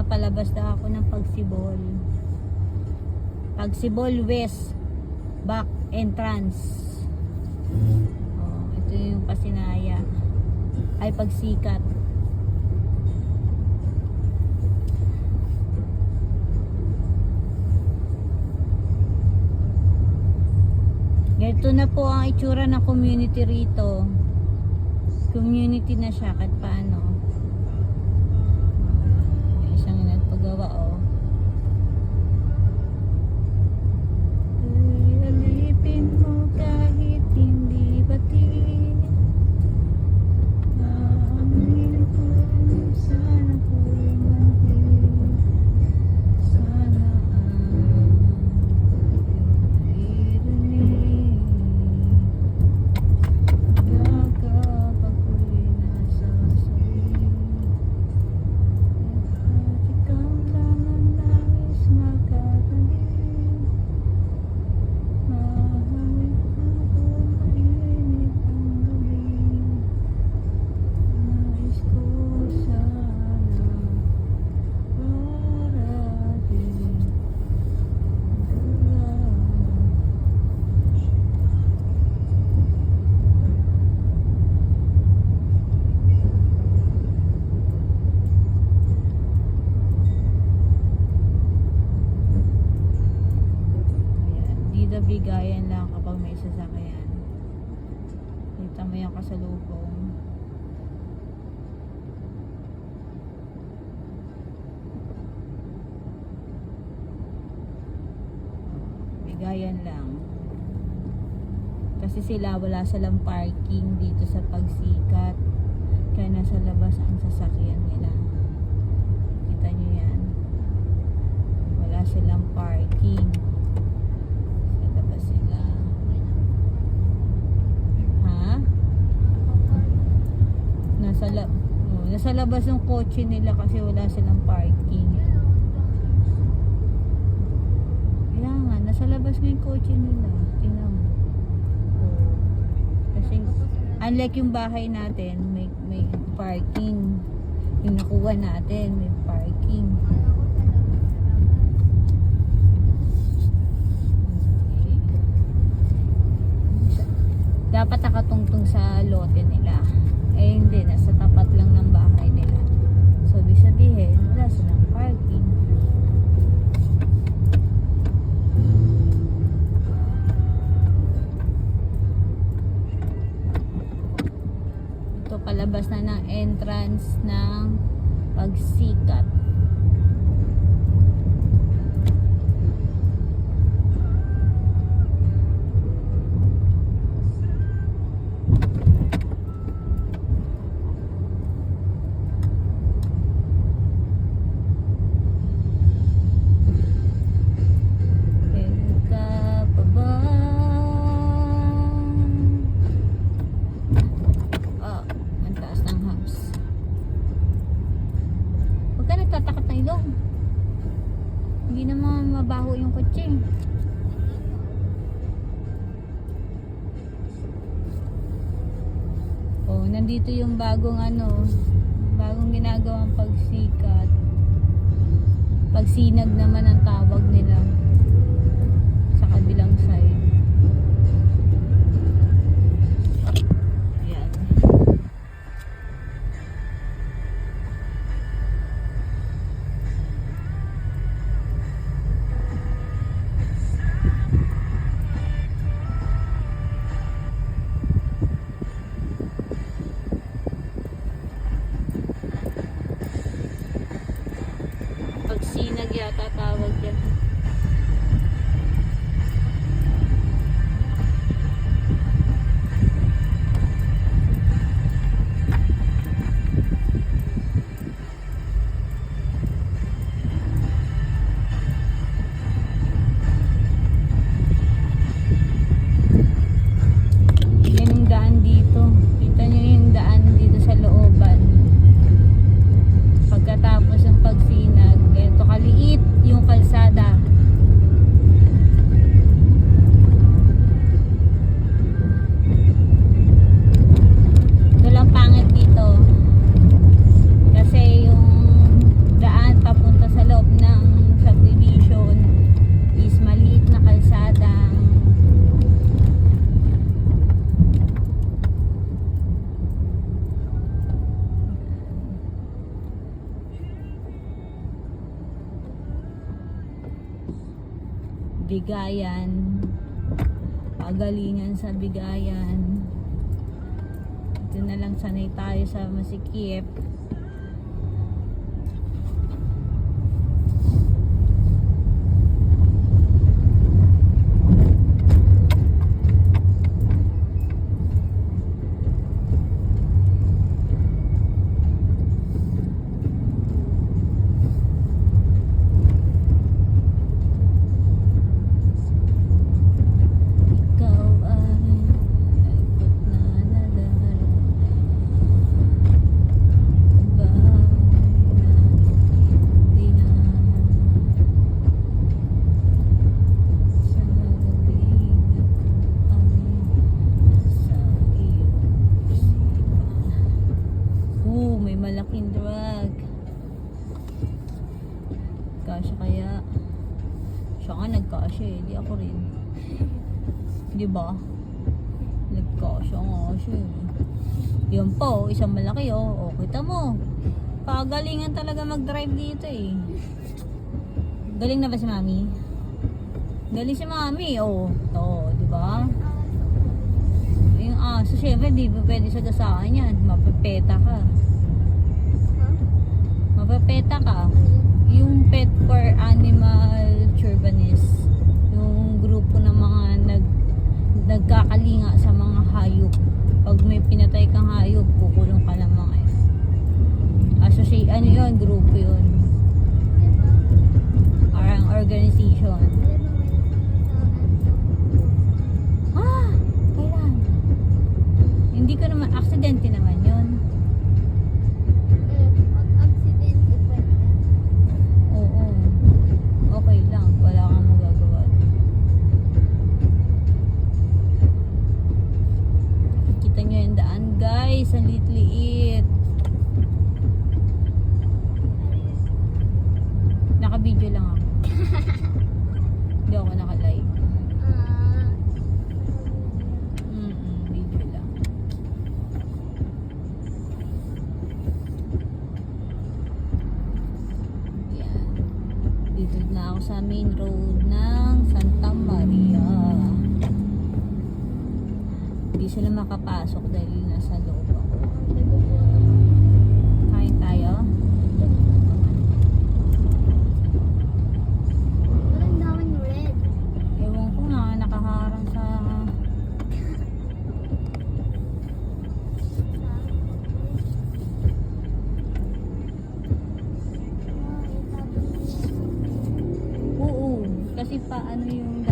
palabas na ako ng Pagsibol. Pagsibol West back entrance. Oh, ito yung Pasinaya. Ay, Pagsikat. Ganito na po ang itsura ng community rito. Community na siya kahit paano. May isang nagpagawa, oh. Alipin mo kahit hindi batin. Naamin ko sana ko'y manhin. Sana ang naririnig. Yakap ako'y nasa sabi. At ikaw lang ang nais makatalim. Mahamit ako mainit ang gabi. Nais ko sana parating ayan, di na bigayan lang kapag may sasakyan. Kita mo yung kasalubong. Bigayan lang. Kasi sila wala silang parking dito sa Pagsikat. Kaya nasa labas ang sasakyan nila. Kita nyo yan. Wala silang parking. Sa labas sila. Ha? Nasa labas yung kotse nila kasi wala silang parking. Kaya nga, nasa labas nga yung kotse nila. Tingnan mo. Kasi unlike yung bahay natin, may parking. Yung nakuha natin, may parking. Dapat nakatungtong sa lote nila. Eh hindi, nasa tapat lang ng bahay nila. So, ibig sabihin, wala silang parking. Ito, palabas na ng entrance ng Pagsikat. Hindi naman mabaho yung kotse. Oh, nandito yung bagong ginagawang Pagsikat. Pagsinag naman ang tawag nila sa kabilang side. Ayan. Pagsinag yata tawag yan. Yan yung daan dito. Kita nyo yung daan dito sa looban. Pagkatapos ng Pagsinag, ganito kaliit yung kalsada. Bigayan, pagalingan sa Bigayan. Ito na lang, sanay tayo sa masikip. May malaking drug. Kasya kaya? Siya nga nagkasya eh. Di ako rin. Di ba? Nagkasya nga siya eh. Yun po, isang malaki oh. O, kita mo. Pagalingan talaga mag-drive dito eh. Galing na ba si Mami? Galing si Mami, oh. Oo, di ba? Yung aso, syempre, di ba pwede sa gasaan yan. Mapapeta ka. Mapapeta ka. Yung Pet for Animal Churbanist, yung grupo ng mga nagkakalinga sa mga hayop. Pag may pinatay kang hayop, kukulong ka ng mga ano yun, grupo yun. Parang organization. Kailan? Hindi ko naman, aksidente naman yun. Okay lang, wala kang magagawa. Kita nyo yung daan guys, ang liit-liit. Naka-video lang ako. Hindi ako naka-live. Video lang. Yan. Dito na ako sa main road ng Santa Maria. Hindi sila makapasok dahil nasa loob ako. Kain tayo? Parang daming red. Ewan ko nga, nakaharang sa... Oo, kasi paano yung